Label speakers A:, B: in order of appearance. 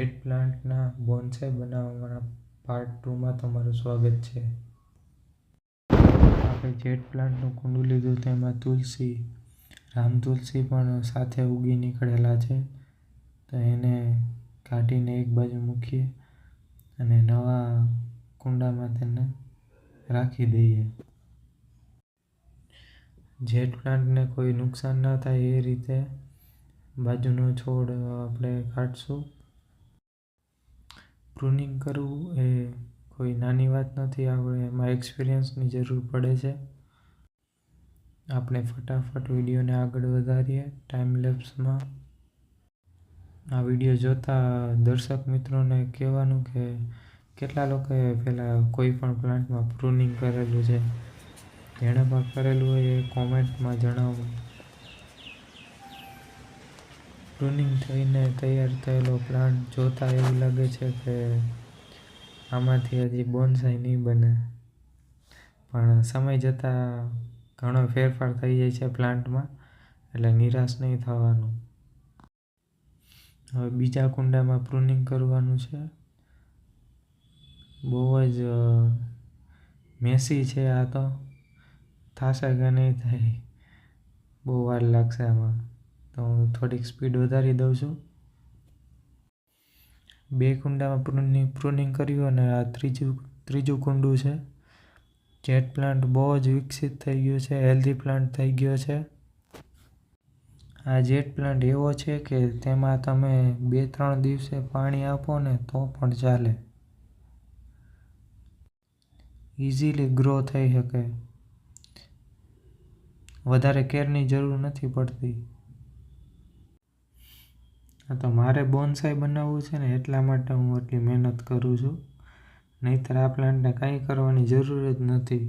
A: Jet પ્લાન્ટના bonsai બનાવવાના part 2માં તમારું સ્વાગત છે. આપણે જેટ પ્લાન્ટનું કુંડું લીધું, તેમાં તુલસી, રામ તુલસી પણ સાથે ઉગી નીકળેલા છે. તો એને કાઢીને એક બાજુ મૂકીએ અને નવા કુંડામાં તેને રાખી દઈએ. જેટ પ્લાન્ટને કોઈ નુકસાન ન થાય એ રીતે બાજુનો છોડ આપણે કાઢશું. પ્રુનિંગ કરવું એ કોઈ નાની વાત નથી. આપણે એમાં એક્સપિરિયન્સની જરૂર પડે છે. આપણે ફટાફટ વિડીયોને આગળ વધારીએ ટાઈમલેપ્સમાં. આ વિડીયો જોતા દર્શક મિત્રોને કહેવાનું કે કેટલા લોકોએ પહેલાં કોઈ પણ પ્લાન્ટમાં પ્રુનિંગ કરેલું છે. જેણે પણ કરેલું હોય એ કોમેન્ટમાં જણાવો. પ્રુનિંગ થઈને તૈયાર થયેલો પ્લાન્ટ જોતાં એવું લાગે છે કે આમાંથી હજી બોન્સાઈ નહીં બને, પણ સમય જતાં ઘણો ફેરફાર થઈ જાય છે પ્લાન્ટમાં, એટલે નિરાશ નહીં થવાનું. હવે બીજા કુંડામાં પ્રુનિંગ કરવાનું છે. બહુ જ મેસી છે આ તો. થશે કે નહીં થાય, બહુ વાર લાગશે આમાં, તો હું થોડીક સ્પીડ વધારી દઉં છું. 2 કુંડામાં પ્રુનિંગ કર્યું અને આ ત્રીજું કુંડું છે. જેટ પ્લાન્ટ બહુ જ વિકસિત થઈ ગયો છે, હેલ્ધી પ્લાન્ટ થઈ ગયો છે. આ જેટ પ્લાન્ટ એવો છે કે તેમાં તમે 2-3 દિવસે પાણી આપો ને તો પણ ચાલે. ઇઝીલી ગ્રો થઈ શકે. વધારે કેરની જરૂર નથી પડતી. તો મારે બોન્સાઈ બનાવવું છે ને એટલા માટે હું આટલી મહેનત કરું છું. નહીંતર આ પ્લાન્ટને કાંઈ કરવાની જરૂર જ નથી.